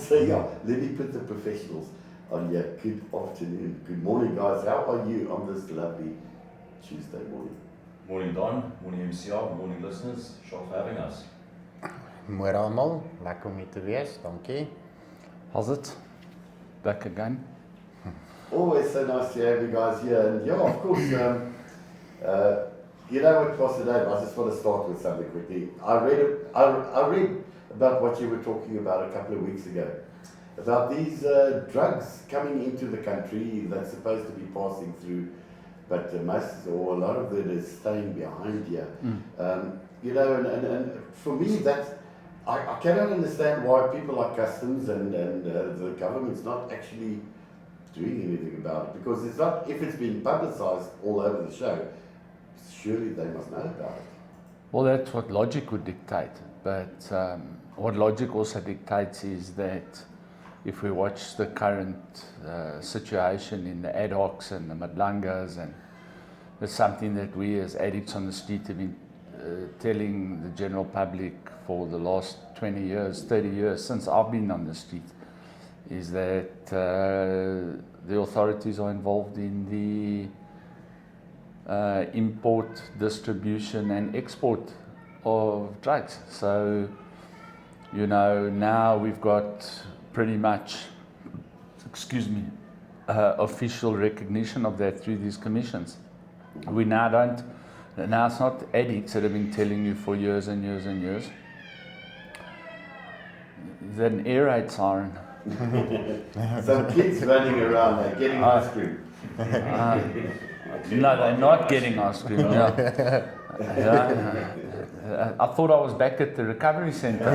So yeah, let me put the professionals on here. Good afternoon, good morning guys. How are you on this lovely Tuesday morning? Morning Don, morning MCR, morning listeners. Short for having us. Môre almal, lekker om hier te wees, dankie. How's it? Back again. Always so nice to have you guys here. And yeah, of course, you know what, Pastor Dave, I just want to start with something quickly. I read about what you were talking about a couple of weeks ago, about these drugs coming into the country that's supposed to be passing through, but most or a lot of it is staying behind here. You know, and for me, that's, I cannot understand why people like customs and the government's not actually doing anything about it, because it's not, if it's been publicized all over the show, surely they must know about it. Well, that's what logic would dictate. But what logic also dictates is that if we watch the current situation in the ad hocs and the madlangas, and it's something that we as addicts on the street have been telling the general public for the last 20 years, 30 years, since I've been on the street, is that the authorities are involved in the import, distribution and export of drugs. So, you know, now we've got pretty much, official recognition of that through these commissions. We now don't, now it's not addicts that have been telling you for years and years and years. There's an air raid siren. Some kids running around there getting ice cream. No, they're not getting ice cream. Yeah. I thought I was back at the recovery centre.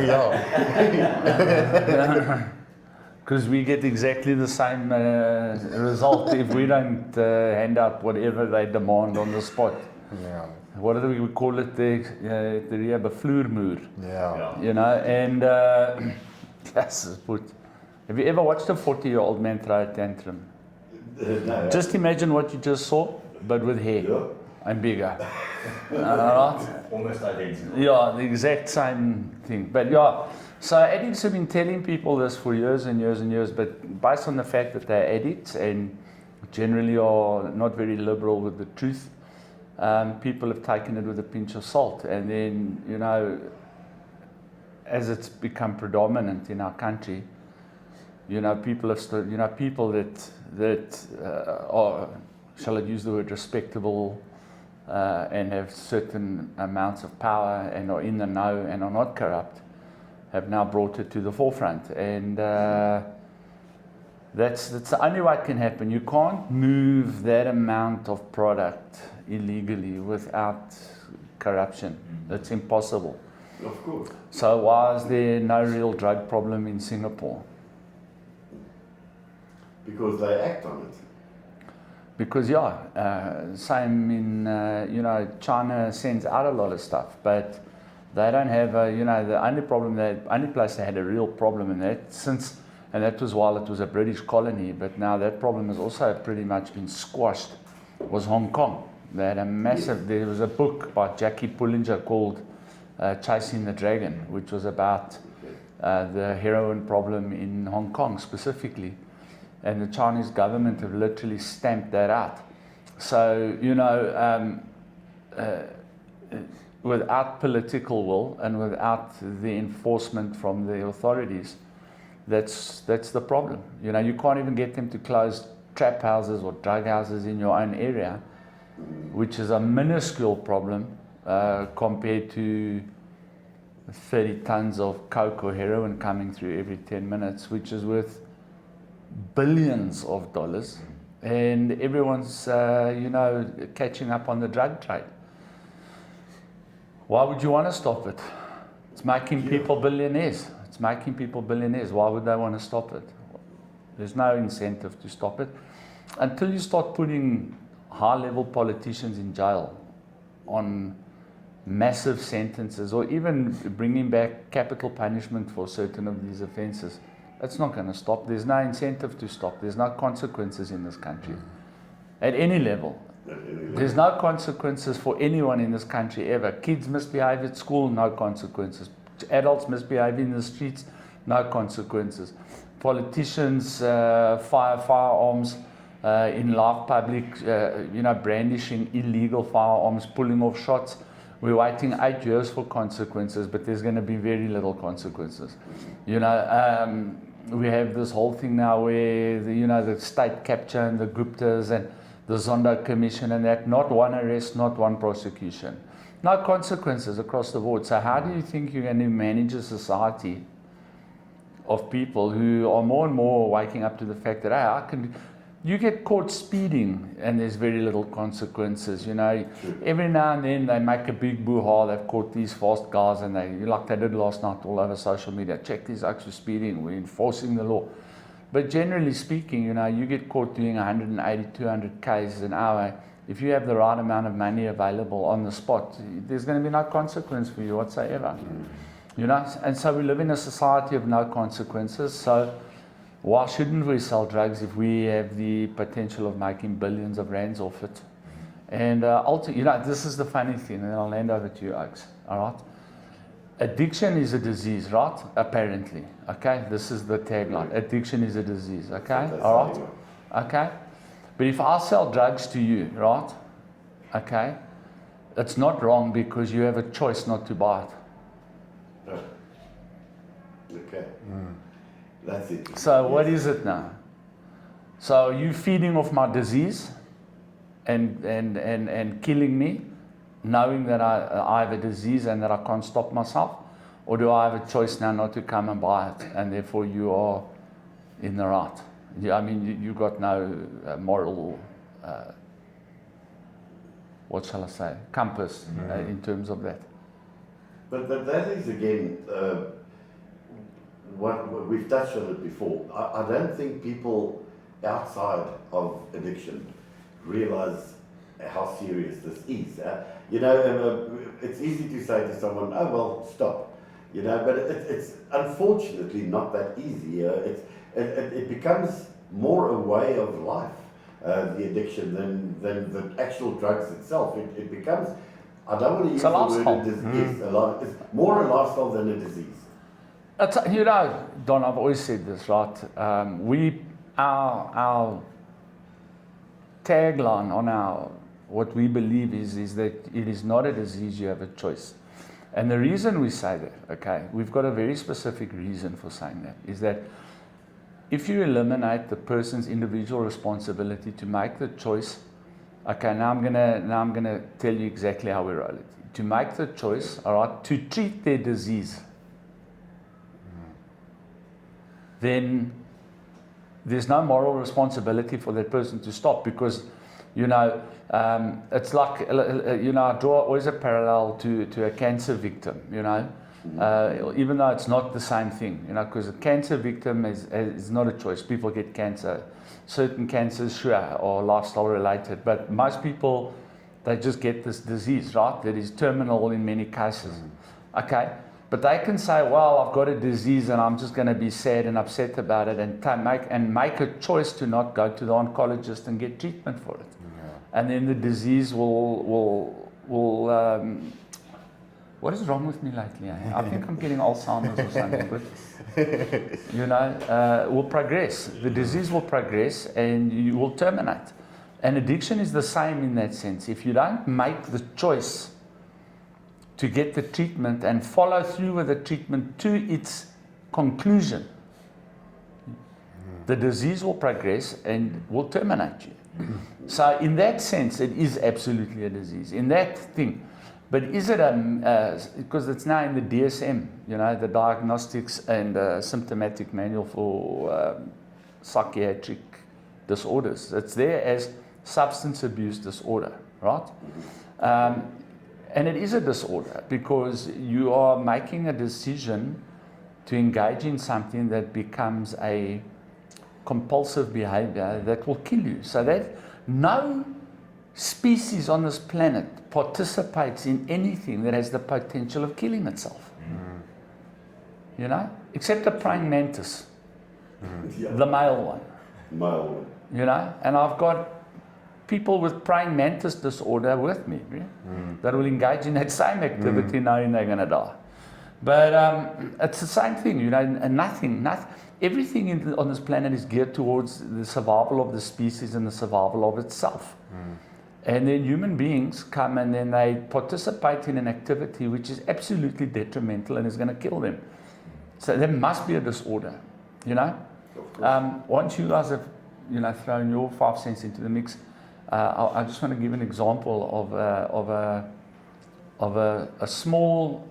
Because we get exactly the same result if we don't hand out whatever they demand on the spot. Yeah. What do we call it? The rehab, a vloermuur. Yeah. You know, and yes, have you ever watched a 40-year-old man throw a tantrum? No. Just imagine what you just saw, but with hair and bigger. Right? Almost identical. Yeah, the exact same thing. But yeah, so addicts have been telling people this for years and years and years, but based on the fact that they're addicts and generally are not very liberal with the truth, people have taken it with a pinch of salt. And then, you know, as it's become predominant in our country, you know, people have stood, you know, people that are, shall I use the word, respectable and have certain amounts of power and are in the know and are not corrupt, have now brought it to the forefront. And that's the only way it can happen. You can't move that amount of product illegally without corruption. It's impossible. Of course. So why is there no real drug problem in Singapore? Because they act on it. Because same in, you know, China sends out a lot of stuff, but they don't have the only place they had a real problem in that and that was while it was a British colony, but now that problem has also pretty much been squashed, was Hong Kong. They had a massive, there was a book by Jackie Pullinger called Chasing the Dragon, which was about the heroin problem in Hong Kong specifically. And the Chinese government have literally stamped that out. So, you know, without political will and without the enforcement from the authorities, that's the problem. You know, you can't even get them to close trap houses or drug houses in your own area, which is a minuscule problem compared to 30 tons of coke or heroin coming through every 10 minutes, which is worth billions of dollars, and everyone's you know, catching up on the drug trade. Why would you want to stop it? It's making people billionaires. It's making people billionaires. Why would they want to stop it? There's no incentive to stop it until you start putting high-level politicians in jail on massive sentences, or even bringing back capital punishment for certain of these offences. It's not going to stop. There's no incentive to stop. There's no consequences in this country at any level. There's no consequences for anyone in this country ever. Kids misbehave at school, no consequences. Adults misbehave in the streets, no consequences. Politicians fire firearms in live public, brandishing illegal firearms, pulling off shots. We're waiting 8 years for consequences, but there's going to be very little consequences. We have this whole thing now where the state capture and the Guptas and the Zondo Commission and that, not one arrest, not one prosecution. No consequences across the board. So how do you think you're going to manage a society of people who are more and more waking up to the fact that, hey, you get caught speeding and there's very little consequences, Every now and then they make a big boo-ha, they've caught these fast guys and like they did last night all over social media, check these acts for speeding, we're enforcing the law. But generally speaking, you get caught doing 180, 200 k's an hour. If you have the right amount of money available on the spot, there's going to be no consequence for you whatsoever. And so we live in a society of no consequences. So why shouldn't we sell drugs if we have the potential of making billions of rands off it? And this is the funny thing, and I'll hand over to you, Oaks. All right. Addiction is a disease, right? Apparently. Okay? This is the tagline. Addiction is a disease. Okay? All right? Okay? But if I sell drugs to you, right? Okay? It's not wrong because you have a choice not to buy it. Okay. That's it. So what is it now? So you feeding off my disease and killing me, knowing that I have a disease and that I can't stop myself? Or do I have a choice now not to come and buy it, and therefore you are in the right? You got no moral, what shall I say, compass in terms of that. But that is again, what we've touched on it before. I don't think people outside of addiction realize how serious this is. It's easy to say to someone, "Oh well, stop," but it's unfortunately not that easy. It becomes more a way of life, the addiction, than the actual drugs itself. It becomes, I don't want to use the word disease. It's more a lifestyle than a disease. Don, I've always said this, right? Our tagline on what we believe is that it is not a disease, you have a choice. And the reason we say that, okay, we've got a very specific reason for saying that, is that if you eliminate the person's individual responsibility to make the choice, okay, now I'm gonna tell you exactly how we roll it. To make the choice, all right, to treat their disease, then there's no moral responsibility for that person to stop, because it's like I draw always a parallel to a cancer victim, even though it's not the same thing, because a cancer victim is not a choice. People get cancer. Certain cancers, sure, are lifestyle related, but most people, they just get this disease, right? That is terminal in many cases. Okay, but they can say, well, I've got a disease and I'm just going to be sad and upset about it, and make a choice to not go to the oncologist and get treatment for it. And then the disease will what is wrong with me lately? I think I'm getting Alzheimer's or something, but will progress. The disease will progress and you will terminate. And addiction is the same in that sense. If you don't make the choice to get the treatment and follow through with the treatment to its conclusion, the disease will progress and will terminate you. So in that sense, it is absolutely a disease, in that thing. But is it because it's now in the DSM, the Diagnostics and Symptomatic Manual for Psychiatric Disorders. It's there as substance abuse disorder, right? And it is a disorder because you are making a decision to engage in something that becomes a compulsive behavior that will kill you. So that no species on this planet participates in anything that has the potential of killing itself. Except a praying mantis, the male one. And I've got people with praying mantis disorder with me that will engage in that same activity knowing they're going to die. But it's the same thing, you know, and nothing, everything on this planet is geared towards the survival of the species and the survival of itself. And then human beings come and then they participate in an activity which is absolutely detrimental and is going to kill them. So there must be a disorder, you know. Once you guys have, you know, thrown your 5 cents into the mix, I just want to give an example of a small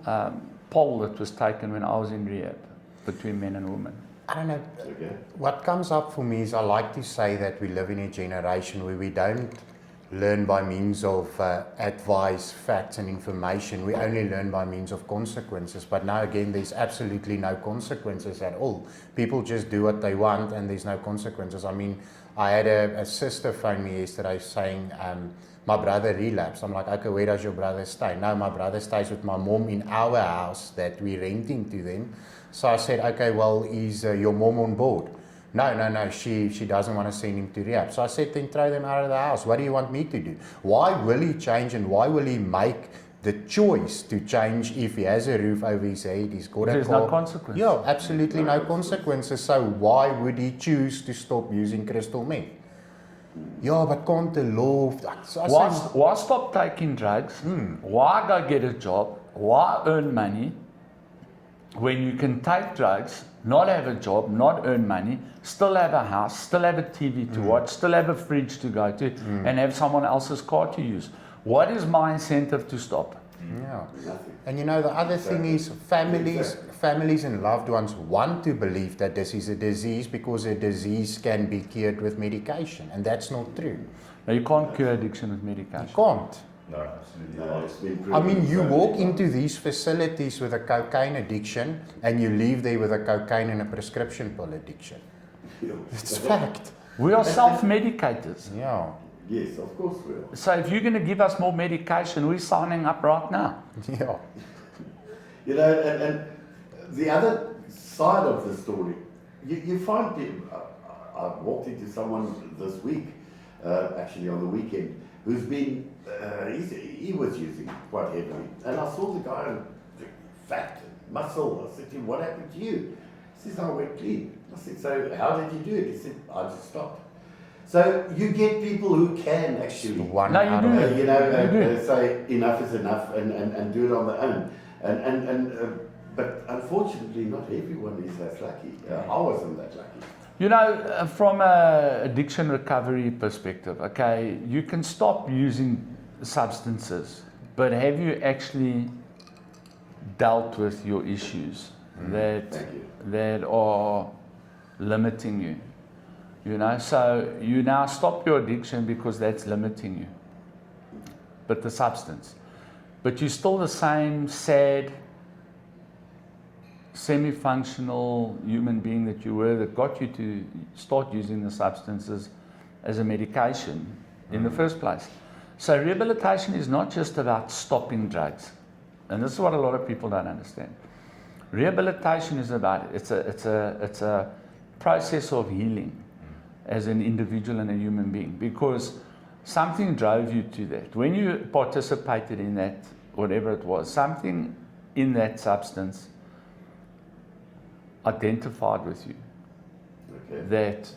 poll that was taken when I was in rehab between men and women. I don't know. Okay. What comes up for me is I like to say that we live in a generation where we don't learn by means of advice, facts and information. We only learn by means of consequences. But now again, there's absolutely no consequences at all. People just do what they want and there's no consequences. I mean, I had a sister phone me yesterday saying, my brother relapsed. I'm like, okay, where does your brother stay? No, my brother stays with my mom in our house that we're renting to them. So I said, okay, well, is your mom on board? No, she doesn't want to send him to rehab. So I said, then throw them out of the house. What do you want me to do? Why will he change and why will he make the choice to change if he has a roof over his head, he's got a There's car? no consequence. Yeah, absolutely no consequences. So why would he choose to stop using crystal meth? Yeah, but can't the law... So I said, Why stop taking drugs? Why go get a job? Why earn money when you can take drugs, not have a job, not earn money, still have a house, still have a TV to watch, still have a fridge to go to, and have someone else's car to use? What is my incentive to stop? yeah. Nothing. And you know, the other thing is families and loved ones want to believe that this is a disease because a disease can be cured with medication. And that's not true. Now, you can't cure addiction with medication. You can't. No, absolutely No, not. it's been I proven mean, you so walk many into times. these facilities with a cocaine addiction and you leave there with a cocaine and a prescription pill addiction. It's fact. We are self-medicators. Yeah. Yes, of course we are. So if you're going to give us more medication, we're signing up right now. Yeah. You know, and the other side of the story, you find people, I walked into someone this week, actually on the weekend, who's been, he was using quite heavily. And I saw the guy, fat, muscle. I said to him, what happened to you? He says, I went clean. I said, so how did you do it? He said, I just stopped. So you get people who can actually, One No, you out do. of you know, You do. say enough is enough and do it on their own. But unfortunately, not everyone is that lucky. I wasn't that lucky. You know, from a addiction recovery perspective, okay, you can stop using substances, but have you actually dealt with your issues Thank you. that are limiting you? You know, so you now stop your addiction because that's limiting you. But the substance. But you're still the same sad, semi-functional human being that you were that got you to start using the substances as a medication in the first place. So rehabilitation is not just about stopping drugs. And this is what a lot of people don't understand. Rehabilitation is about, it's a process of healing as an individual and a human being, because something drove you to that. When you participated in that, whatever it was, something in that substance identified with you Okay. that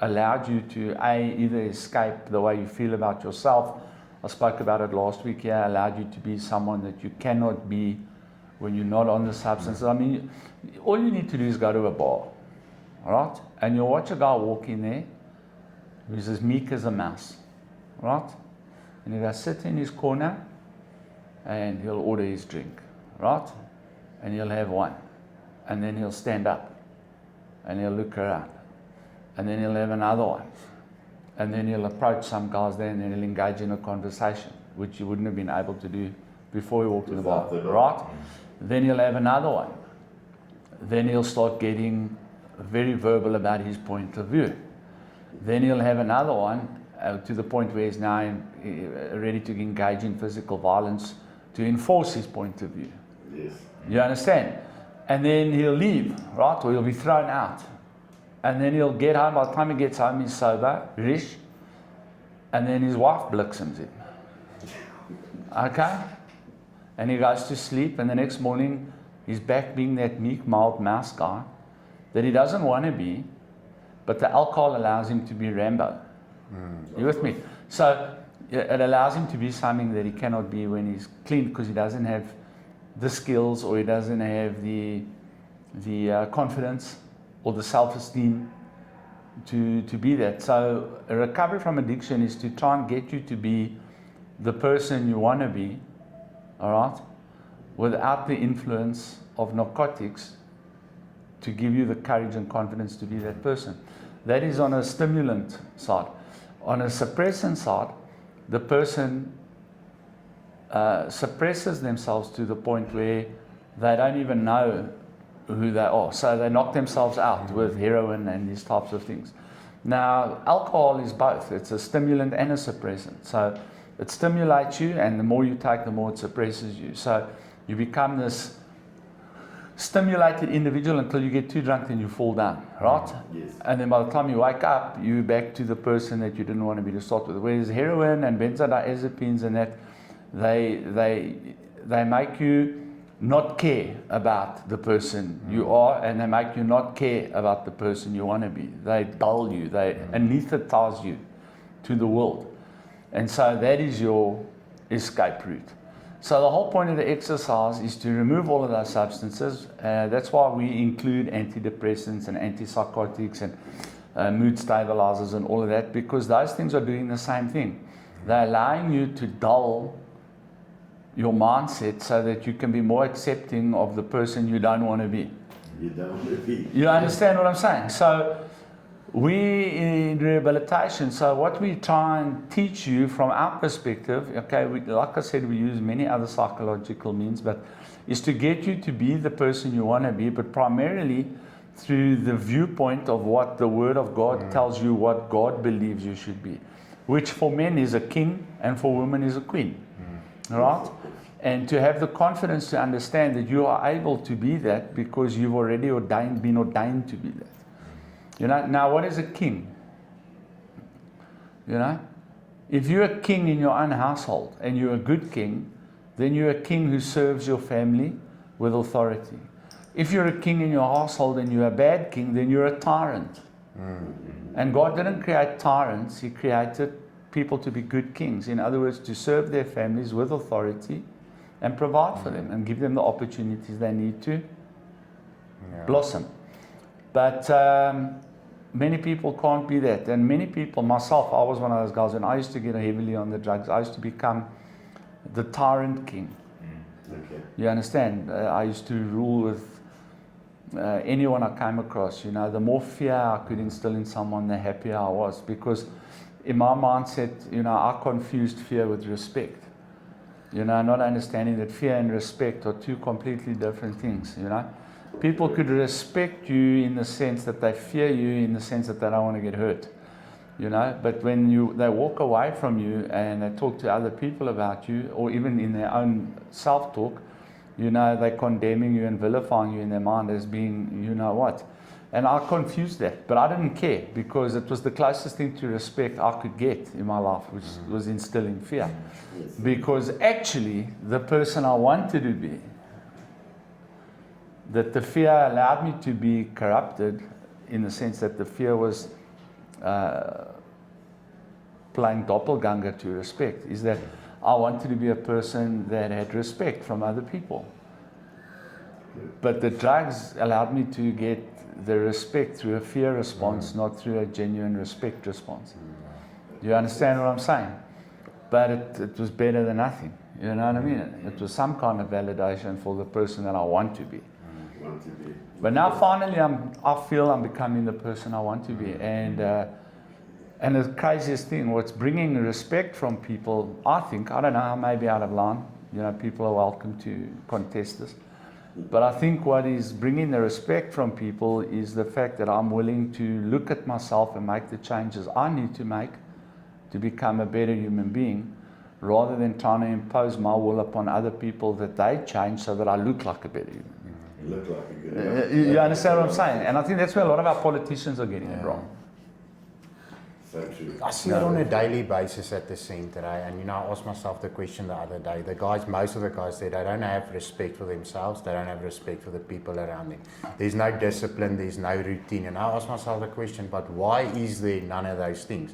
allowed you to either escape the way you feel about yourself. I spoke about it last week here. Allowed you to be someone that you cannot be when you're not on the substance. I mean, all you need to do is go to a bar, all right? And you'll watch a guy walk in there who's as meek as a mouse, right? And he'll sit in his corner and he'll order his drink, right? And he'll have one. And then he'll stand up and he'll look around. And then he'll have another one. And then he'll approach some guys there and then he'll engage in a conversation, which you wouldn't have been able to do before he walked in the bar, Without the right? Then he'll have another one. Then he'll start getting very verbal about his point of view. Then he'll have another one to the point where he's now ready to engage in physical violence to enforce his point of view. Yes. You understand? And then he'll leave, right? Or he'll be thrown out. And then he'll get home. By the time he gets home, he's sober, rich. And then his wife blitzes him. Okay? and he goes to sleep, and the next morning he's back being that meek, mild mouse guy that he doesn't want to be, but the alcohol allows him to be Rambo. You with me? So it allows him to be something that he cannot be when he's clean, because he doesn't have the skills, or he doesn't have the confidence or the self-esteem to be that. So a recovery from addiction is to try and get you to be the person you want to be, all right, without the influence of narcotics, to give you the courage and confidence to be that person. That is on a stimulant side. On a suppressant side, the person suppresses themselves to the point where they don't even know who they are. So they knock themselves out with heroin and these types of things. Now, alcohol is both. It's a stimulant and a suppressant. So it stimulates you, and the more you take, the more it suppresses you. So you become this stimulated individual until you get too drunk and you fall down, right? Yes. And then by the time you wake up, you're back to the person that you didn't want to be to start with. Whereas heroin and benzodiazepines and that, they make you not care about the person you are, and they make you not care about the person you want to be. They dull you, they anesthetize you to the world. And so that is your escape route. So the whole point of the exercise is to remove all of those substances. That's why we include antidepressants and antipsychotics and mood stabilizers and all of that, because those things are doing the same thing. They're allowing you to dull your mindset so that you can be more accepting of the person you don't want to be. You don't want to be. You understand what I'm saying? So we in rehabilitation, so what we try and teach you from our perspective, okay, like I said, we use many other psychological means, but is to get you to be the person you want to be, but primarily through the viewpoint of what the Word of God tells you what God believes you should be, which for men is a king and for women is a queen. Right? And to have the confidence to understand that you are able to be that because you've already been ordained to be that. You know, now what is a king? You know, if you're a king in your own household and you're a good king, then you're a king who serves your family with authority. If you're a king in your household and you're a bad king, then you're a tyrant. And God didn't create tyrants, He created people to be good kings. In other words, to serve their families with authority and provide for them and give them the opportunities they need to blossom. But many people can't be that. And many people, myself, I was one of those guys, and I used to get heavily on the drugs. I used to become the tyrant king. Okay. You understand? I used to rule with anyone I came across. You know, the more fear I could instill in someone, the happier I was, because in my mindset, you know, I confused fear with respect. You know, not understanding that fear and respect are two completely different things, you know. People could respect you in the sense that they fear you in the sense that they don't want to get hurt, you know. But when they walk away from you and they talk to other people about you, or even in their own self-talk, you know, they're condemning you and vilifying you in their mind as being, you know what. And I confused that, but I didn't care, because it was the closest thing to respect I could get in my life, which was instilling fear. Yes. Because actually, the person I wanted to be, that the fear allowed me to be corrupted, in the sense that the fear was playing doppelganger to respect, is that I wanted to be a person that had respect from other people. But the drugs allowed me to get the respect through a fear response, not through a genuine respect response. Do you understand what I'm saying? But it was better than nothing. You know what I mean? It was some kind of validation for the person that I want to be. Want to be. But now finally I feel I'm becoming the person I want to be. And the craziest thing, what's bringing respect from people, I think, I don't know, I may be out of line. You know, people are welcome to contest this. But I think what is bringing the respect from people is the fact that I'm willing to look at myself and make the changes I need to make to become a better human being, rather than trying to impose my will upon other people that they change so that I look like a better human being. You look like a good You understand what I'm saying? And I think that's where a lot of our politicians are getting it wrong. So true. I see it on a daily basis at the centre, and you know, I asked myself the question the other day. The guys, most of the guys there, they don't have respect for themselves. They don't have respect for the people around them. There's no discipline. There's no routine. And I asked myself the question, but why is there none of those things?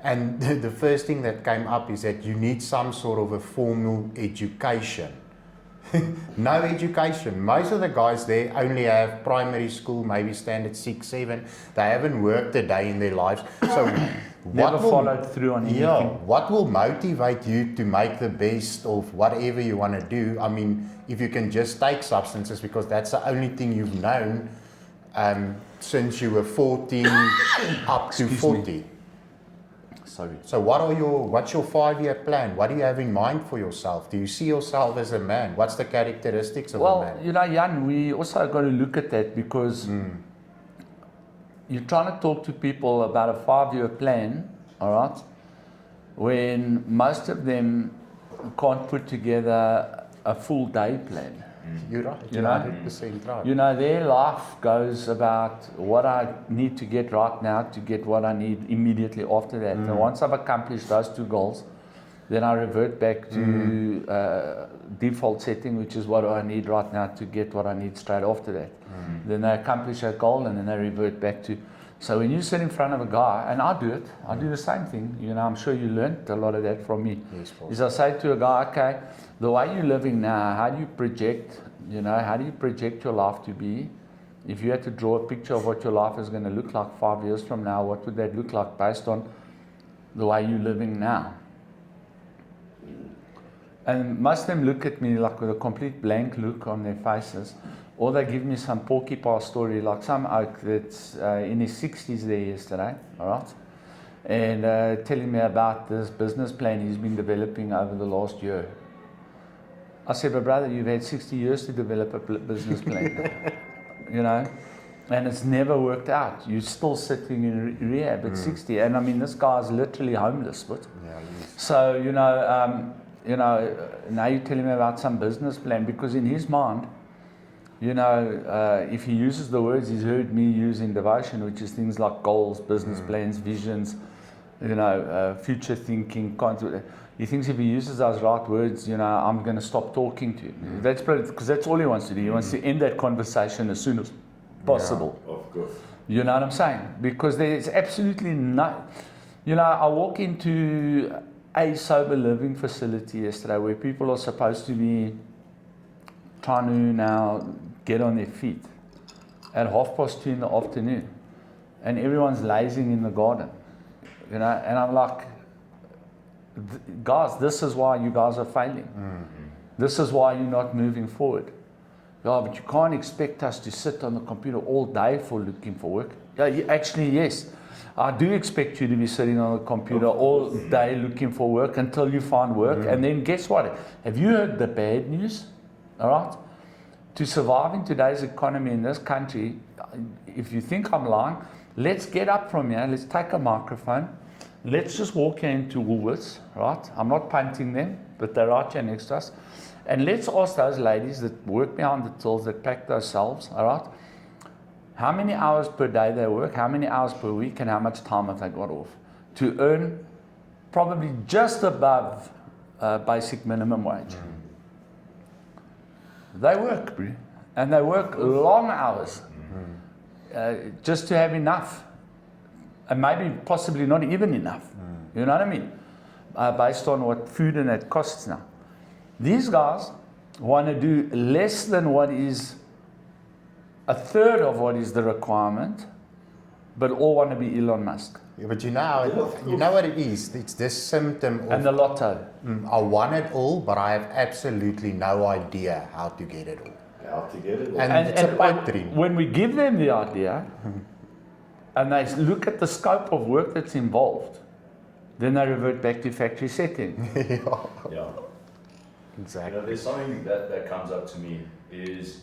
And the first thing that came up is that you need some sort of a formal education. No education. Most of the guys there only have primary school, maybe standard 6, 7. They haven't worked a day in their lives. So Never followed through on anything. Yeah, what will motivate you to make the best of whatever you want to do? I mean, if you can just take substances because that's the only thing you've known since you were 14 up to 40. Sorry. So what's your 5-year plan? What do you have in mind for yourself? Do you see yourself as a man? What's the characteristics of a man? Well, you know, Jan, we also got to look at that because you're trying to talk to people about a 5-year plan, all right, when most of them can't put together a full day plan. You're right. You You're know? 100% right. You know, their life goes about what I need to get right now to get what I need immediately after that. And once I've accomplished those 2 goals, then I revert back to default setting, which is what do I need right now to get what I need straight after that. Then they accomplish that goal and then they revert back to. So when you sit in front of a guy, and I do it, I do the same thing. You know, I'm sure you learned a lot of that from me. Yes, Paul. Is I say to a guy, okay, the way you're living now, how do you project, you know, how do you project your life to be? If you had to draw a picture of what your life is going to look like 5 years from now, what would that look like based on the way you're living now? And most of them look at me like with a complete blank look on their faces, or they give me some porcupine story, like some oak that's in his 60s there yesterday, all right? And telling me about this business plan he's been developing over the last year. I said, but brother, you've had 60 years to develop a business plan, you know, and it's never worked out. You're still sitting in rehab at 60. And I mean, this guy's literally homeless, but. Yeah, yes. So, you know, now you're telling me about some business plan because in his mind, you know, if he uses the words he's heard me use in devotion, which is things like goals, business plans, visions, you know, future thinking, he thinks if he uses those right words, you know, I'm going to stop talking to him. That's because that's all he wants to do. He wants to end that conversation as soon as possible. Yeah, of course. You know what I'm saying? Because there's absolutely no, you know, I walk into a sober living facility yesterday where people are supposed to be trying to now get on their feet at 2:30 in the afternoon, and everyone's lazing in the garden, you know, and I'm like, guys, this is why you guys are failing. This is why you're not moving forward. Yeah, but you can't expect us to sit on the computer all day for looking for work. Yeah, actually, yes. I do expect you to be sitting on the computer all day looking for work until you find work. And then guess what? Have you heard the bad news? All right? To survive in today's economy in this country, if you think I'm lying, let's get up from here. Let's take a microphone. Let's just walk into Woolworths, right? I'm not punting them, but they're right here next to us. And let's ask those ladies that work behind the tills, that pack those shelves, all right? How many hours per day they work, how many hours per week, and how much time have they got off to earn probably just above basic minimum wage. They work, bro, and they work long hours just to have enough, and maybe possibly not even enough. You know what I mean? Based on what food and that costs now. These guys want to do less than what is a third of what is the requirement, but all want to be Elon Musk. Yeah, but you know what it is? It's this symptom of And the lotto. I want it all, but I have absolutely no idea how to get it all. How to get it? And it's a pipe dream. When we give them the idea, and they look at the scope of work that's involved, then they revert back to factory setting. Yeah. Exactly. You know, there's something that comes up to me is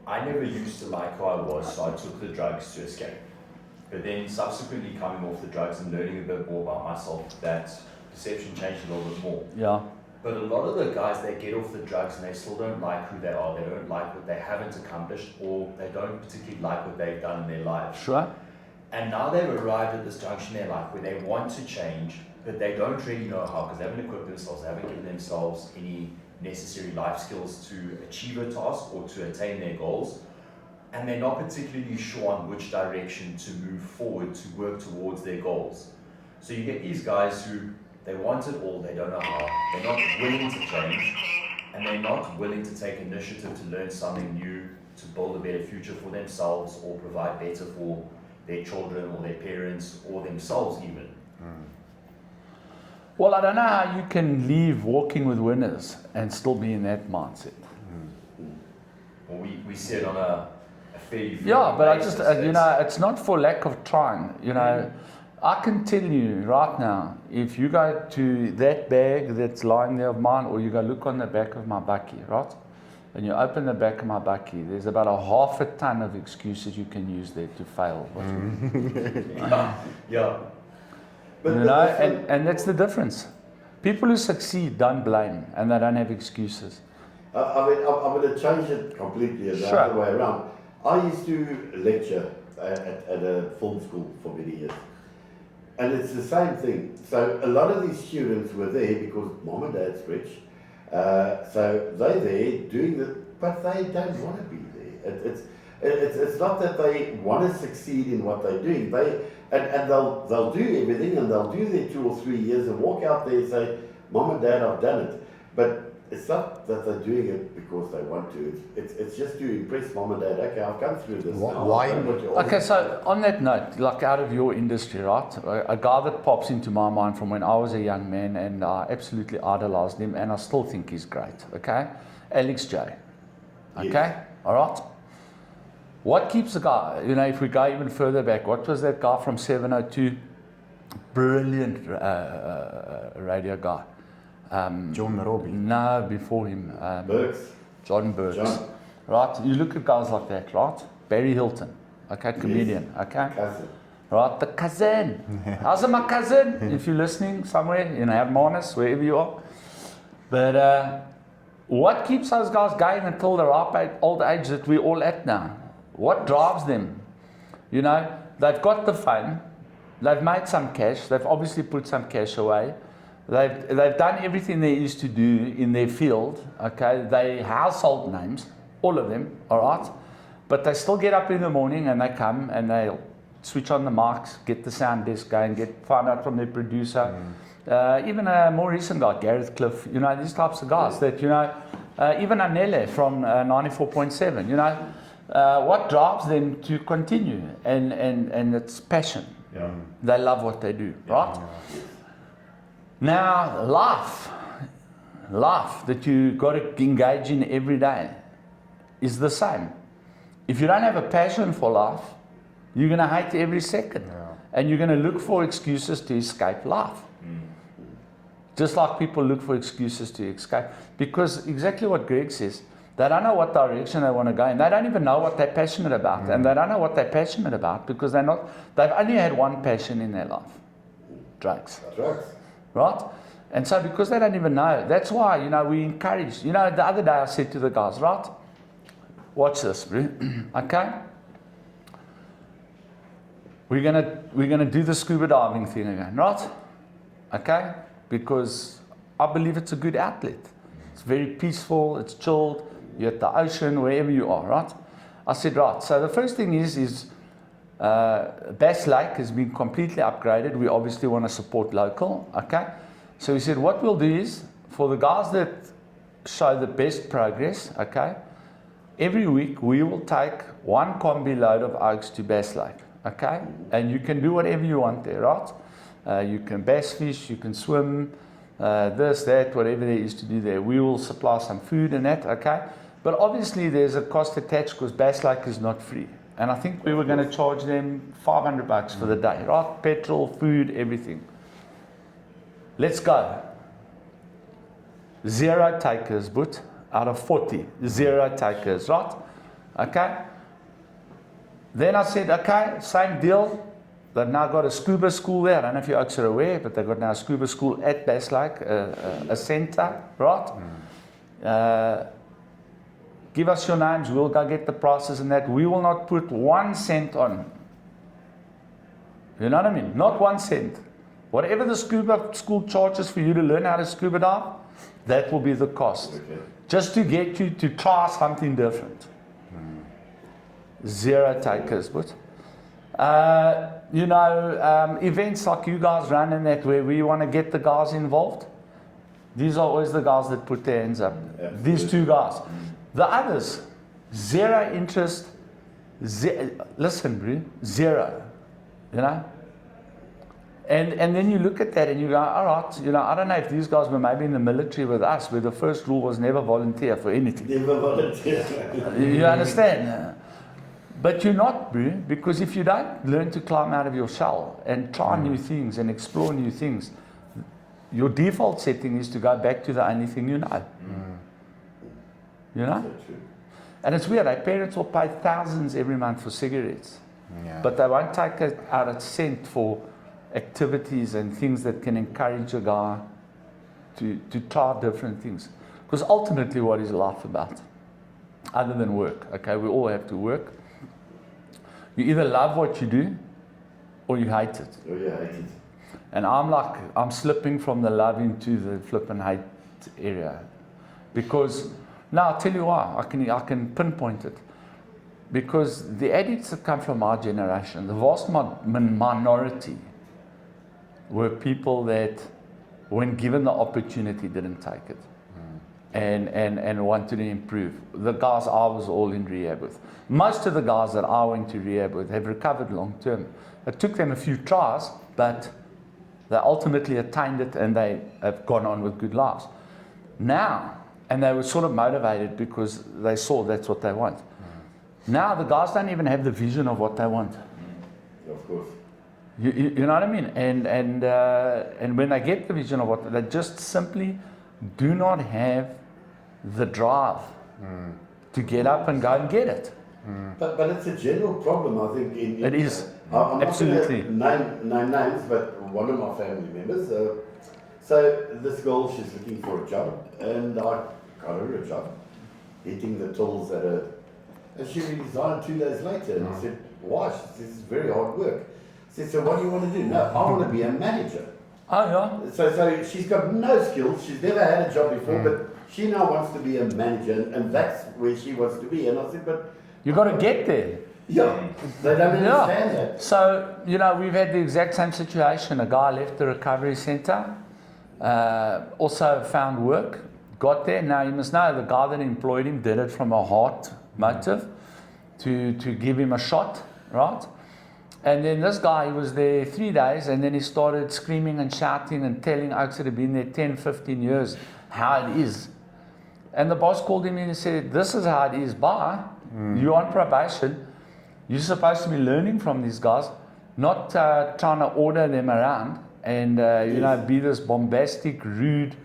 I never used to like who I was, so I took the drugs to escape. But then subsequently coming off the drugs and learning a bit more about myself, that perception changed a little bit more. Yeah. But a lot of the guys, they get off the drugs and they still don't like who they are. They don't like what they haven't accomplished, or they don't particularly like what they've done in their lives. Sure. And now they've arrived at this junction in their life where they want to change, but they don't really know how because they haven't equipped themselves, they haven't given themselves any necessary life skills to achieve a task or to attain their goals. And they're not particularly sure on which direction to move forward to work towards their goals. So you get these guys who, they want it all, they don't know how, they're not willing to change, and they're not willing to take initiative to learn something new, to build a better future for themselves or provide better for their children or their parents or themselves even. Well, I don't know how you can leave Walking with Winners and still be in that mindset. Well, we see it on a fairly Yeah, but I basis. just, it's not for lack of trying. I can tell you right now, if you go to that bag that's lying there of mine, or you go look on the back of my bakkie, right? And you open the back of my bakkie, there's about a half a ton of excuses you can use there to fail. Yeah. But And that's the difference. People who succeed don't blame, and they don't have excuses. I mean, I'm going to change it completely the Sure. other way around. I used to lecture at a film school for many years. And it's the same thing. So a lot of these students were there because mom and dad's rich. So they're there doing but they don't want to be there. It's not that they want to succeed in what they're doing. They'll do everything, and they'll do their 2 or 3 years and walk out there and say, Mom and Dad, I've done it. But it's not that they're doing it because they want to. It's just to impress Mom and Dad. Okay, I've come through this. Now. Why? I've done what you're Okay, asking so on that note, like out of your industry, right? A guy that pops into my mind from when I was a young man, and I absolutely idolized him, and I still think he's great. Okay, Alex J. Okay, Yes. all right. What keeps a guy? If we go even further back, what was that guy from 702? Brilliant radio guy. John Robbie. No, before him. Burks. John Burks. John. Right? You look at guys like that, right? Barry Hilton. Okay, comedian. Okay? Cousin. Right? The cousin. How's my cousin? If you're listening somewhere, Hermanus, wherever you are. But what keeps those guys going until the ripe old age that we're all at now? What drives them? They've got the fun. They've made some cash. They've obviously put some cash away. They've done everything there is to do in their field. Okay, they household names, all of them. All right, but they still get up in the morning and they come and they'll switch on the mics, get the sound desk going, find out from their producer. Even a more recent guy, Gareth Cliff. These types of guys that even Anele from 94.7. What drives them to continue, and it's passion. Yeah. They love what they do, right? Now, life that you got to engage in every day is the same. If you don't have a passion for life, you're going to hate every second, and you're going to look for excuses to escape life. Just like people look for excuses to escape, because exactly what Greg says. They don't know what direction they want to go in. They don't even know what they're passionate about. And they don't know what they're passionate about because they've only had one passion in their life. Drugs. Drugs. Right? And so because they don't even know, that's why, we encourage. The other day I said to the guys, right? Watch this, bro. Okay? We're gonna do the scuba diving thing again, right? Okay? Because I believe it's a good outlet. It's very peaceful, it's chilled. You're at the ocean, wherever you are, right? I said, right. So the first thing is Bass Lake has been completely upgraded. We obviously want to support local, okay? So we said, what we'll do is, for the guys that show the best progress, okay, every week we will take 1 combi load of oaks to Bass Lake, okay? And you can do whatever you want there, right? You can bass fish, you can swim, this, that, whatever there is to do there. We will supply some food and that, okay? But obviously there's a cost attached because Bass Lake is not free. And I think we were going to charge them $500 for the day, right? Petrol, food, everything. Let's go. 0 takers, but out of 40, 0 takers, right? Okay? Then I said, okay, same deal. They've now got a scuba school there. I don't know if you folks are aware, but they've got now a scuba school at Bass Lake, a centre, right? Give us your names, we'll go get the prices and that. We will not put 1 cent on. You know what I mean? Not 1 cent. Whatever the scuba school charges for you to learn how to scuba dive, that will be the cost. Okay. Just to get you to try something different. 0 takers, but events like you guys run and that where we want to get the guys involved, these are always the guys that put their hands up. Absolutely. These 2 guys. The others, 0 interest, listen, bro, 0, you know? And then you look at that and you go, all right, I don't know if these guys were maybe in the military with us, where the first rule was never volunteer for anything. Never volunteer. You understand? But you're not, bro, because if you don't learn to climb out of your shell and try new things and explore new things, your default setting is to go back to the only thing you know. You know? So true. And it's weird, parents will pay thousands every month for cigarettes, Yeah. but they won't take out a cent for activities and things that can encourage a guy to try different things. Because ultimately, what is life about? Other than work, okay? We all have to work. You either love what you do or you hate it. Oh, yeah, I hate it. And I'm slipping from the love into the flip and hate area. Because, now I'll tell you why, I can pinpoint it. Because the addicts that come from our generation, the vast minority, were people that, when given the opportunity, didn't take it. And wanted to improve. The guys I was all in rehab with. Most of the guys that I went to rehab with have recovered long term. It took them a few tries, but they ultimately attained it and they have gone on with good lives. Now, and they were sort of motivated because they saw that's what they want. Now the guys don't even have the vision of what they want. Of course. You know what I mean? And when they get the vision of what they just simply do not have the drive to get up and go and get it. But it's a general problem, I think. It is. I'm Absolutely. not going to name names, but one of my family members. So this girl, she's looking for a job, and I got her a job, hitting the tools at her. And she resigned 2 days later, and I said, why? She said, this is very hard work. I said, so what do you want to do? No, I want to be a manager. Oh, yeah. So she's got no skills, she's never had a job before, but she now wants to be a manager, and that's where she wants to be. And I said, but... You got to get there. Yeah, they don't understand that. So, we've had the exact same situation. A guy left the recovery center, also found work, got there. Now, you must know, the guy that employed him did it from a heart motive to give him a shot, right? And then this guy, he was there 3 days, and then he started screaming and shouting and telling oaks that have been there 10, 15 years how it is. And the boss called him in and said, this is how it is, bye. You're on probation. You're supposed to be learning from these guys, not trying to order them around and, be this bombastic, rude.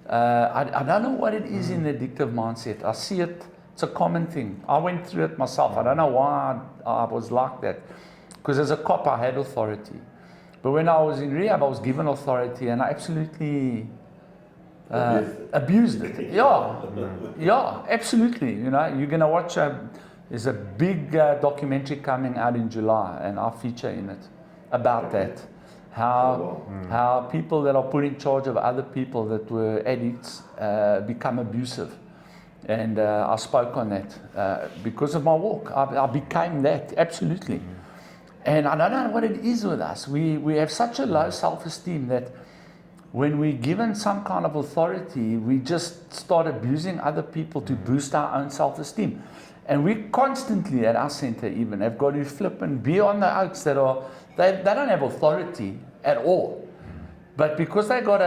I don't know what it is in the addictive mindset. I see it. It's a common thing. I went through it myself. I don't know why I was like that. Because as a cop, I had authority. But when I was in rehab, I was given authority and I absolutely abused it. Yeah, absolutely. You're going to watch, there's a big documentary coming out in July and I'll feature in it about that. How people that are put in charge of other people that were addicts become abusive. And I spoke on that because of my walk. I became that, absolutely. And I don't know what it is with us. We have such a low self-esteem that when we're given some kind of authority, we just start abusing other people to boost our own self-esteem. And we constantly, at our center even, have got to flip and be on the oaks that are, they don't have authority at all. But because they got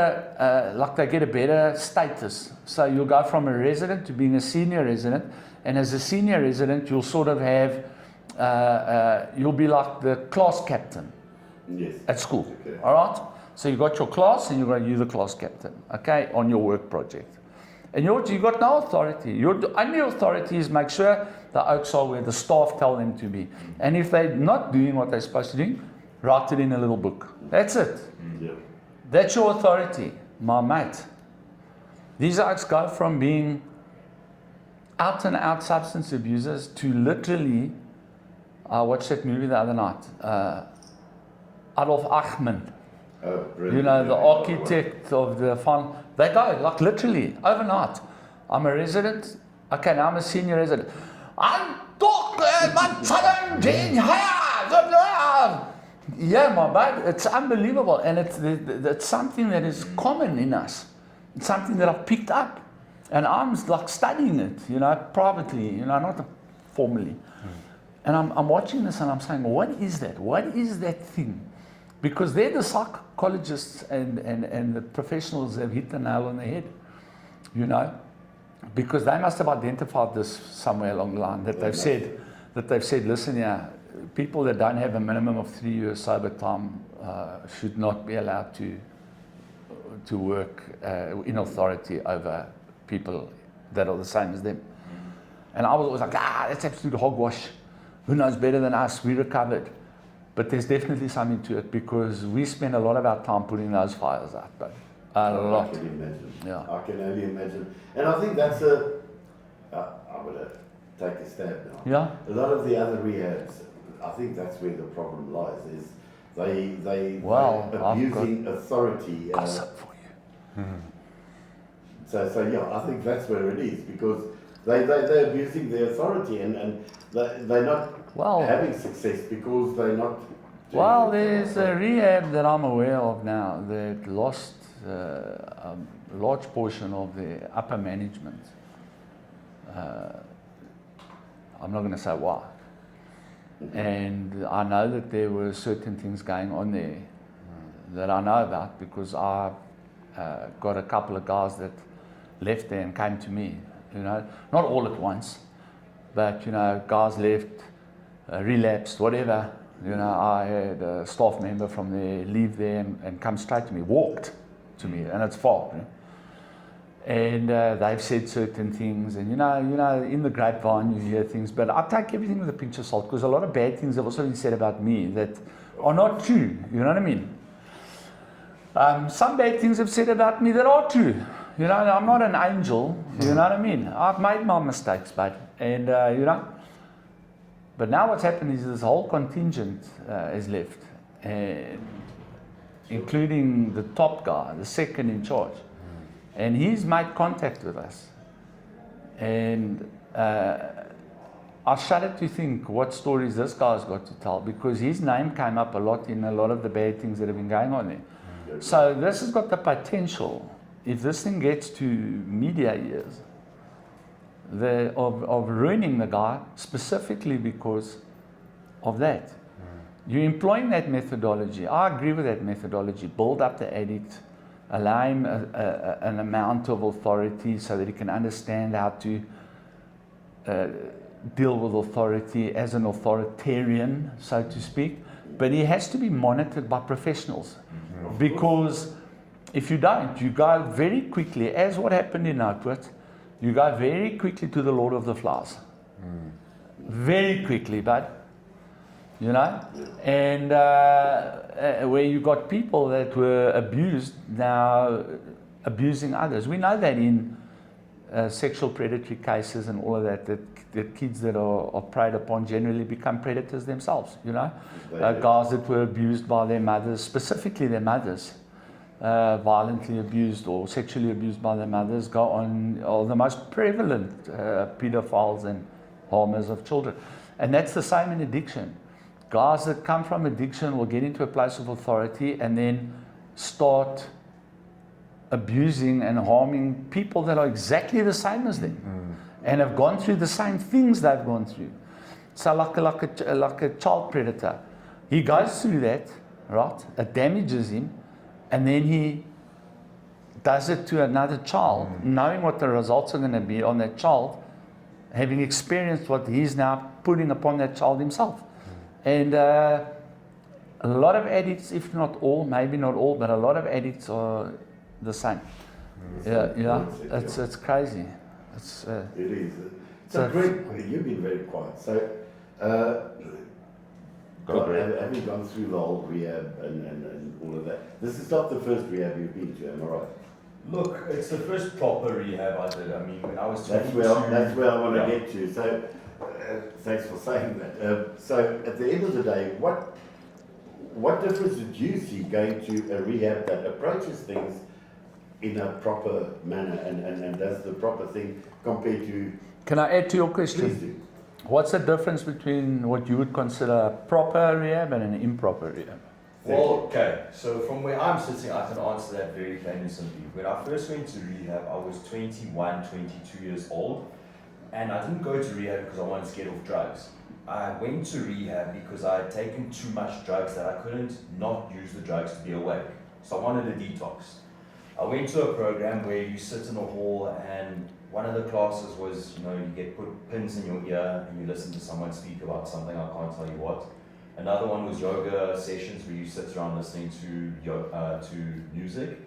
they get a better status. So you'll go from a resident to being a senior resident. And as a senior resident, you'll sort of have, you'll be like the class captain at school. Okay. All right? So you got your class and you're the class captain, okay, on your work project. And you got no authority. Your only authority is make sure the oaks are where the staff tell them to be. And if they're not doing what they're supposed to do, write it in a little book. That's it. Yeah. That's your authority, my mate. These oaks go from being out and out substance abusers to literally, I watched that movie the other night, Adolf Eichmann, Oh, brilliant. you know, the Yeah, architect of the farm. They go, like literally, overnight. I'm a resident. Okay, now I'm a senior resident. I'm talking yeah, my bad. It's unbelievable. And it's something that is common in us. It's something that I've picked up. And I'm like studying it, you know, privately, you know, not formally. And I'm watching this and I'm saying, what is that? What is that thing? Because they're the psychologists and the professionals that have hit the nail on the head, you know, because they must have identified this somewhere along the line that they've said, listen here, people that don't have a minimum of 3 years sober time should not be allowed to work in authority over people that are the same as them. And I was always like, that's absolute hogwash. Who knows better than us? We recovered. But there's definitely something to it because we spend a lot of our time putting those fires out, but a lot. I can imagine. Yeah. I can only imagine. And I think that's I'm going to take a stab now. Yeah. A lot of the other rehabs, I think that's where the problem lies, is they're abusing authority. Gossip for you. So yeah, I think that's where it is because they're abusing their authority and they're not having success because they're not. Well, there's a rehab that I'm aware of now that lost a large portion of the upper management. I'm not going to say why. And I know that there were certain things going on there that I know about because I got a couple of guys that left there and came to me, you know, not all at once, but, you know, guys left, relapsed, whatever. You know, I had a staff member from there leave there and come straight to me, walked to me, and it's far. You know? And they've said certain things, and you know, in the grapevine you hear things, but I take everything with a pinch of salt because a lot of bad things have also been said about me that are not true. You know what I mean? Some bad things have said about me that are true. You know, I'm not an angel. You know what I mean? I've made my mistakes, but and you know. But now what's happened is this whole contingent is left, and including the top guy, the second in charge. And he's made contact with us. And I shudder to think what stories this guy's got to tell because his name came up a lot in a lot of the bad things that have been going on there. So this has got the potential, if this thing gets to media ears, of ruining the guy specifically because of that. You're employing that methodology. I agree with that methodology. Build up the addict, allow him an amount of authority so that he can understand how to deal with authority as an authoritarian, so to speak. But he has to be monitored by professionals because if you don't, you go very quickly, as what happened in Outward, you go very quickly to the Lord of the Flies. Very quickly, bud. You know? And where you got people that were abused, now abusing others. We know that in sexual predatory cases and all of that, that kids that are preyed upon generally become predators themselves, you know? Guys that were abused by their mothers, specifically their mothers, violently abused or sexually abused by their mothers, are the most prevalent pedophiles and harmers of children. And that's the same in addiction. Guys that come from addiction will get into a place of authority and then start abusing and harming people that are exactly the same as them and have gone through the same things they've gone through. So like a child predator, he goes through that, right? It damages him, and then he does it to another child, knowing what the results are going to be on that child, having experienced what he's now putting upon that child himself. And a lot of addicts, if not all, maybe not all, but a lot of addicts are the same. It's crazy. It is. So Greg, you've been very quiet. So have you gone through the whole rehab and all of that? This is not the first rehab you've been to, am I right? Look, it's the first proper rehab I did. I mean, when I was 22... That's where I want to get to. So thanks for saying that. So at the end of the day, what difference did you see going to a rehab that approaches things in a proper manner and does the proper thing compared to... Can I add to your question? Please do. What's the difference between what you would consider a proper rehab and an improper rehab? Well, okay, so from where I'm sitting, I can answer that very plain and simply. When I first went to rehab, I was 21, 22 years old, and I didn't go to rehab because I wanted to get off drugs. I went to rehab because I had taken too much drugs that I couldn't not use the drugs to be awake. So I wanted a detox. I went to a program where you sit in a hall, and one of the classes was, you get put pins in your ear and you listen to someone speak about something, I can't tell you what. Another one was yoga sessions where you sit around listening to music.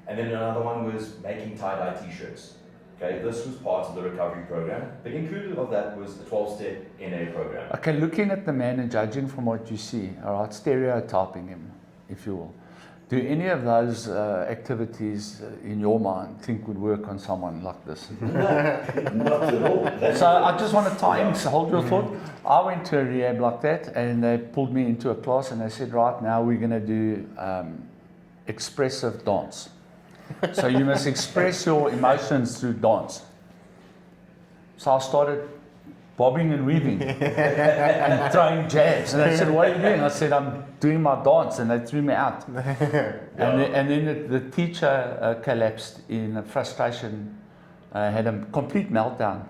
And then another one was making tie-dye t-shirts. Okay, this was part of the recovery program, but included of that was the 12-step NA program. Okay, looking at the man and judging from what you see, all right, stereotyping him, if you will. Do any of those activities in your mind think would work on someone like this? Not at all. So I just want to tie in, so hold your thought. I went to a rehab like that, and they pulled me into a class, and they said, right now we're going to do expressive dance. So you must express your emotions through dance. So I started bobbing and weaving and throwing jabs. And they said, what are you doing? I said, I'm doing my dance. And they threw me out. And then the teacher collapsed in frustration, had a complete meltdown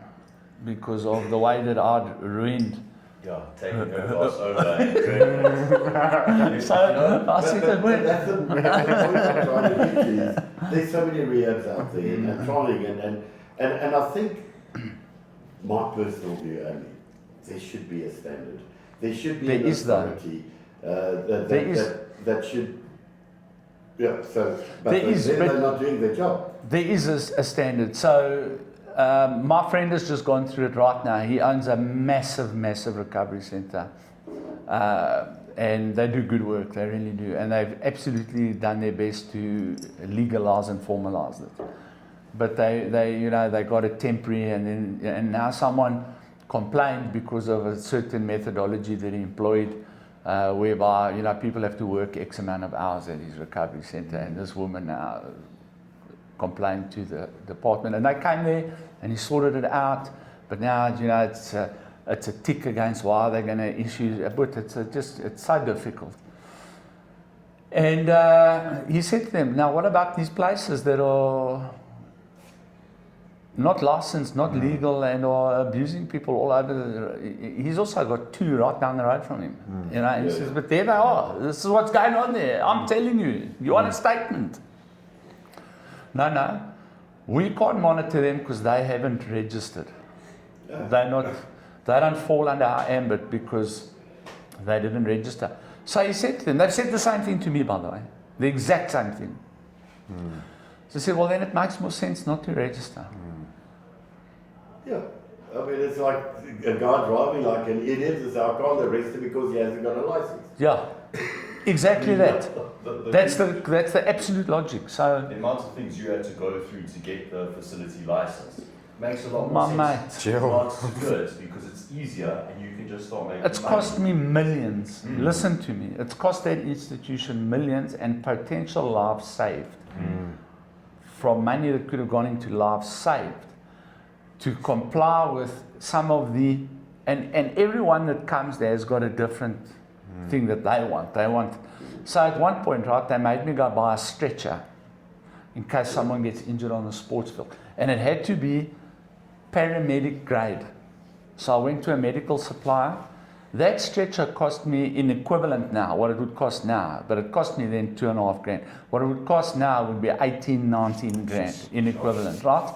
because of the way that I'd ruined. Yeah, taking her class over and So I said, but that's the point I'm trying to get to is there's so many rehabs out there and trying and I think my personal view only, there should be a standard. There should be an authority that should, yeah, so, but they're not doing their job. There is a standard. So my friend has just gone through it right now. He owns a massive, massive recovery center. And they do good work, they really do. And they've absolutely done their best to legalize and formalize it. But they got it temporary, and now someone complained because of a certain methodology that he employed, whereby people have to work X amount of hours at his recovery center, and this woman now complained to the department, and they came there and he sorted it out. But now it's a tick against why they're going to issue a boot. It's so difficult. And he said to them, now what about these places that are not licensed, not legal, and are abusing people all over? He's also got 2 right down the road from him. And he says, but there they are. This is what's going on there. I'm telling you. You want a statement? No. We can't monitor them because they haven't registered. They don't fall under our ambit because they didn't register. So he said to them, they've said the same thing to me, by the way. The exact same thing. So he said, well, then it makes more sense not to register. Yeah, I mean, it's like a guy driving like an idiot and say, I can't arrest him because he hasn't got a license. Yeah, exactly that. That's the absolute logic. So the amount of things you had to go through to get the facility license makes a lot more sense. Mate. Not to do it because it's easier and you can just start making it's money. cost me millions. Listen to me. It's cost that institution millions and potential lives saved. From money that could have gone into lives saved to comply with some of the, and everyone that comes there has got a different thing that they want. So at one point, right, they made me go buy a stretcher in case someone gets injured on the sports field. And it had to be paramedic grade. So I went to a medical supplier. That stretcher cost me in equivalent now, what it would cost now, but it cost me then $2.5 grand. What it would cost now would be 18, 19 grand in equivalent, right?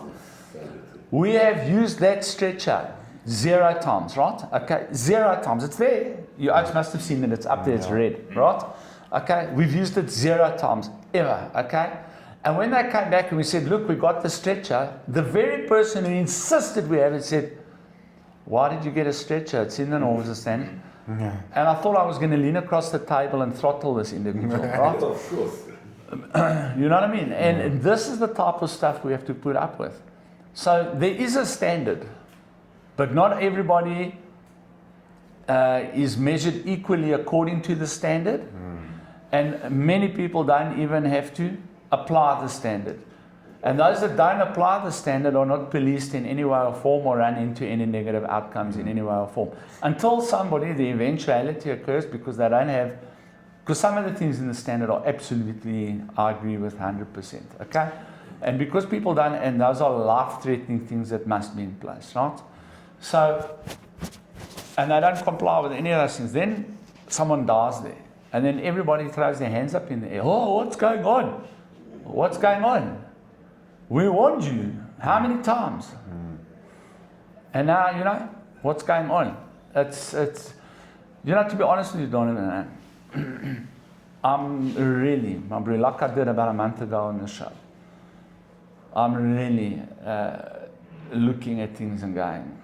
We have used that stretcher 0 times, right? Okay, 0 times. It's there. You must have seen it. It's up there. It's red, right? Okay, we've used it 0 times ever. Okay, and when they came back and we said, look, we got the stretcher, the very person who insisted we have it said, why did you get a stretcher? It's in the normal standard. And I thought I was going to lean across the table and throttle this individual, right? Of course. You know what I mean? And this is the type of stuff we have to put up with. So there is a standard, but not everybody is measured equally according to the standard. And many people don't even have to apply the standard. And those that don't apply the standard are not policed in any way or form or run into any negative outcomes in any way or form. Until somebody, the eventuality occurs because they don't have, because some of the things in the standard are absolutely, I agree with 100%, okay? And because people don't, and those are life-threatening things that must be in place, right? So, and they don't comply with any of those things, then someone dies there. And then everybody throws their hands up in the air. Oh, what's going on? What's going on? We warned you. How many times? And now, what's going on? It's to be honest with you, Donovan, I'm really, like I did about a month ago on the show, I'm really looking at things and going,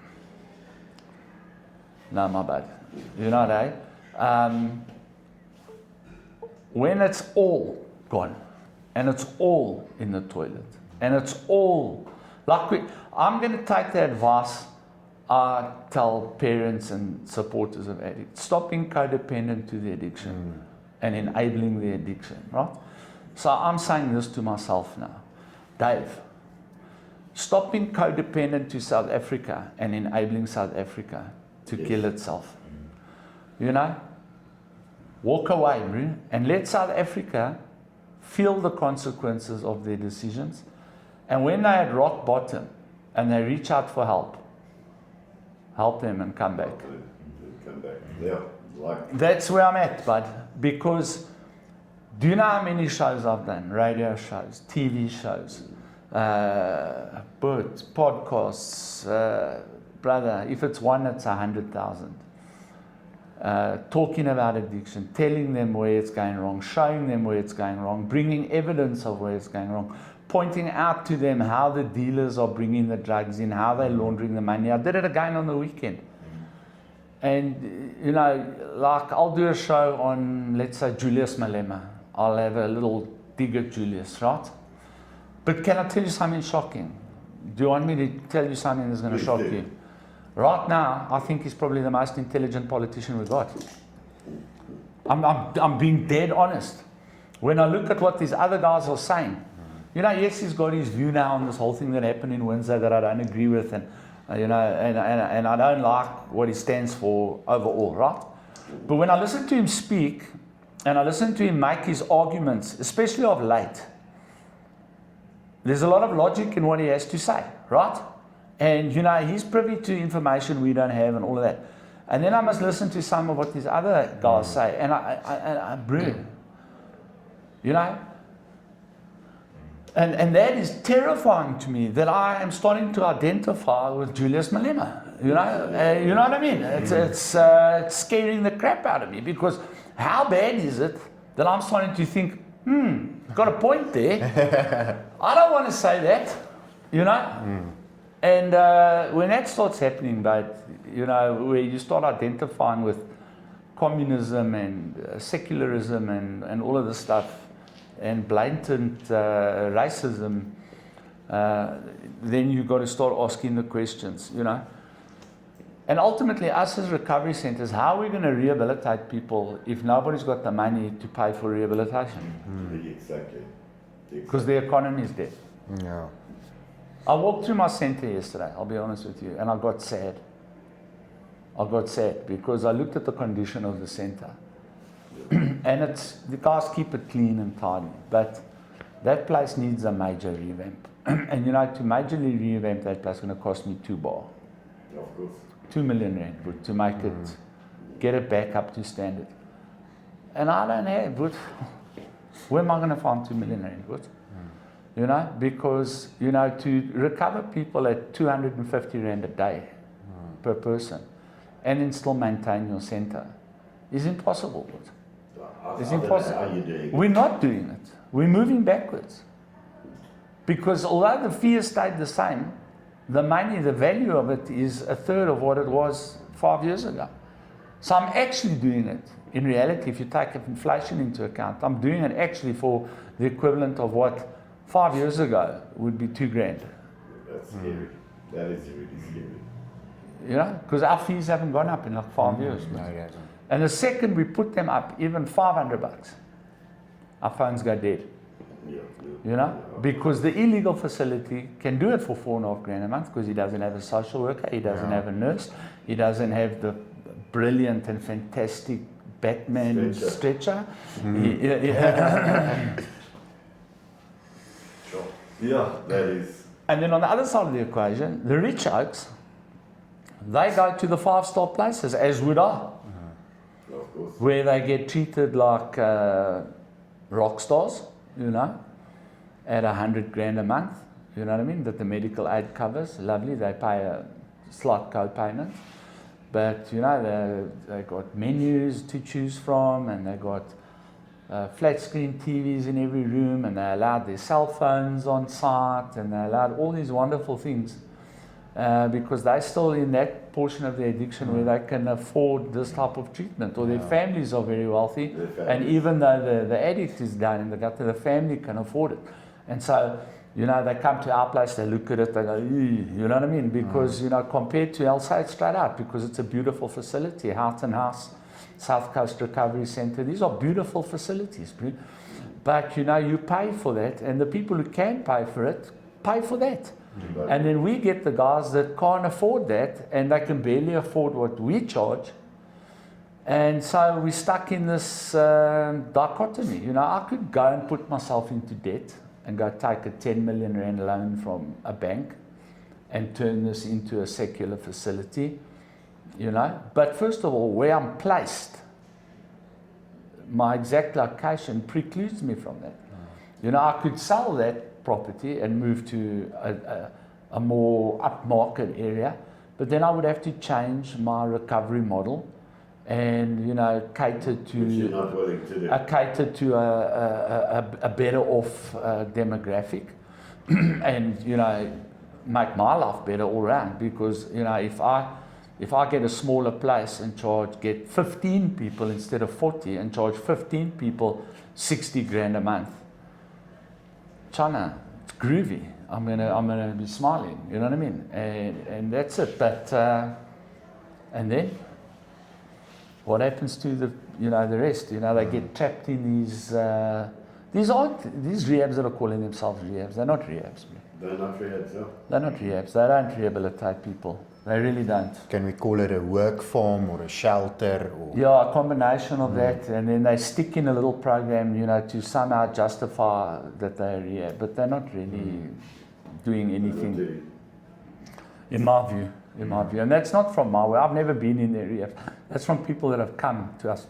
no, my bad. When it's all gone, and it's all in the toilet, and it's all, I'm going to take the advice I tell parents and supporters of addicts. Stop being codependent to the addiction and enabling the addiction, right? So I'm saying this to myself now. Dave, stop being codependent to South Africa and enabling South Africa to kill itself. Walk away, bro, and let South Africa feel the consequences of their decisions. And when they're at rock bottom and they reach out for help them and come back. Come back. Yeah. That's where I'm at, bud. Because do you know how many shows I've done? Radio shows, TV shows, books, podcasts. Brother, if it's one, it's 100,000. Talking about addiction, telling them where it's going wrong, showing them where it's going wrong, bringing evidence of where it's going wrong, pointing out to them how the dealers are bringing the drugs in, how they're laundering the money. I did it again on the weekend. And, I'll do a show on, let's say, Julius Malema. I'll have a little dig at Julius, right? But can I tell you something shocking? Do you want me to tell you something that's going to shock you? Right now, I think he's probably the most intelligent politician we've got. I'm being dead honest. When I look at what these other guys are saying, yes, he's got his view now on this whole thing that happened in Windsor that I don't agree with, and and I don't like what he stands for overall, right? But when I listen to him speak, and I listen to him make his arguments, especially of late, there's a lot of logic in what he has to say, right? And, he's privy to information we don't have and all of that. And then I must listen to some of what these other guys say. And I brew. And that is terrifying to me, that I am starting to identify with Julius Malema. You know what I mean? It's scaring the crap out of me, because how bad is it that I'm starting to think, got a point there. I don't want to say that, And when that starts happening, where you start identifying with communism and secularism and all of this stuff, and blatant racism, then you've got to start asking the questions, And ultimately, us as recovery centers, how are we going to rehabilitate people if nobody's got the money to pay for rehabilitation? Exactly. Because the economy is dead. Yeah. I walked through my center yesterday, I'll be honest with you, and I got sad. Because I looked at the condition of the center. And the guys keep it clean and tidy, but that place needs a major revamp. And to majorly revamp that place is going to cost me 2 bar. Of course. 2 million rand to make it, get it back up to standard. And I don't have, but where am I going to find 2 million rand? Because, to recover people at 250 rand a day per person and then still maintain your center is impossible. It's impossible. How you doing? We're not doing it. We're moving backwards. Because although the fee has stayed the same, the money, the value of it is a third of what it was 5 years ago. So I'm actually doing it. In reality, if you take inflation into account, I'm doing it actually for the equivalent of what 5 years ago would be 2 grand. That's scary. That is really scary. Because our fees haven't gone up in like 5 years. No, it hasn't. And the second we put them up, even $500, our phones go dead. Yeah, You know, because the illegal facility can do it for $4.5 a month because he doesn't have a social worker, he doesn't have a nurse, he doesn't have the brilliant and fantastic Batman stretcher. Sure. Yeah, that is. And then on the other side of the equation, the rich oaks, they go to the 5-star places, as would I, Of course. where they get treated like rock stars, you know, at $100,000 a month, you know what I mean, that the medical aid covers. Lovely, they pay a slight co-payment. But, you know, they got menus to choose from, and they got flat screen TVs in every room, and they allowed their cell phones on site, and they allowed all these wonderful things because they're still in that portion of their addiction where they can afford this type of treatment, or their families are very wealthy, and even though the addict is down in the gutter, the family can afford it. And so, you know, they come to our place, they look at it, they go, "Ew," you know what I mean? Because, you know, compared to, I'll say it straight out, because it's a beautiful facility, Houghton House, South Coast Recovery Centre, these are beautiful facilities. But, you know, you pay for that, and the people who can pay for it, pay for that. And then we get the guys that can't afford that, and they can barely afford what we charge. And so we're stuck in this dichotomy. You know, I could go and put myself into debt and go take a 10 million rand loan from a bank and turn this into a secular facility, you know. But first of all, where I'm placed, my exact location precludes me from that. You know, I could sell that property and move to a more upmarket area, but then I would have to change my recovery model and, you know, cater to Which you're not willing to do. cater to a better off demographic and, you know, make my life better all around, because, you know, if I get a smaller place and get 15 people instead of 40 and charge 15 people 60 grand a month, China, it's groovy. I'm gonna be smiling, you know what I mean? And that's it. But and then what happens to the rest? You know, they get trapped in these rehabs that are calling themselves rehabs. They're not rehabs. They're not rehabs, yeah. They're not rehabs. They don't rehabilitate people. They really don't. Can we call it a work farm or a shelter? Or Yeah, a combination of that, and then they stick in a little program, you know, to somehow justify that they're rehab, but they're not really doing anything, in my view. And that's not from my way. I've never been in their rehab. That's from people that have come to us.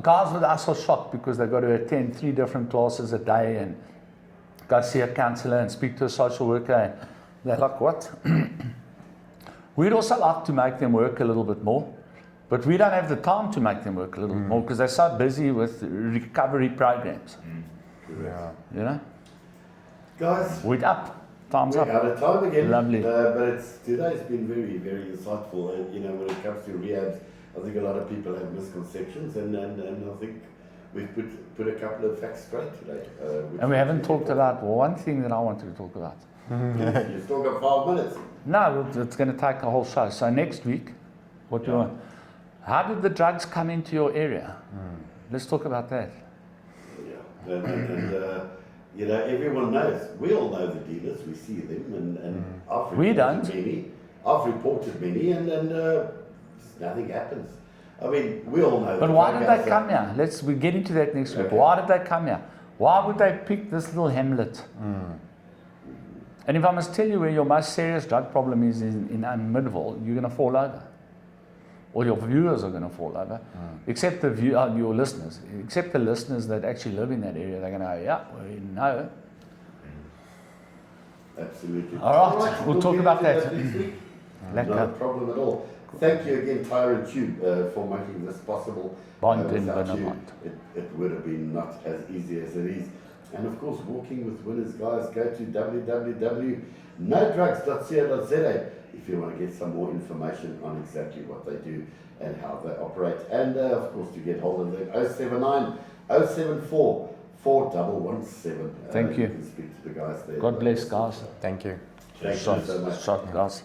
Guys with us are shocked because they've got to attend 3 different classes a day and go see a counsellor and speak to a social worker. And they're like, what? We'd also like to make them work a little bit more, but we don't have the time to make them work a little bit more because they're so busy with recovery programs. yeah. You know? Guys, We're up. Time's we're up. out of time again. Lovely. But today's been very, very insightful. And, you know, when it comes to rehabs, I think a lot of people have misconceptions, and I think we've put a couple of facts straight today. And we haven't talked about one thing that I wanted to talk about. You still got 5 minutes. No, it's going to take a whole show. So next week, what do you want? How did the drugs come into your area? Let's talk about that. Yeah, and you know, everyone knows. We all know the dealers. We see them, and I've We reported don't. many. I've reported many, and nothing happens. I mean, we all know. But the why drug did they guys come here? We get into that next week. Okay. Why did they come here? Why would they pick this little hamlet? And if I must tell you where your most serious drug problem is in Midville, you're going to fall over. Or your viewers are going to fall over. Except your listeners. Except the listeners that actually live in that area. They're going to go, yeah, we know. Absolutely. All right, we'll talk get about into that. next week. Lekker. No problem at all. Thank you again, Tyron Tube, for making this possible. Bond in Without you, Bonaparte. it would have been not as easy as it is. And of course, Walking with Winners, guys, go to www.nodrugs.co.za if you want to get some more information on exactly what they do and how they operate. And of course, to get hold of them, 079 074 4117. Thank you. You can speak to the guys there. God bless, guys. Thank you. Thank you Shot, so much. shot, guys.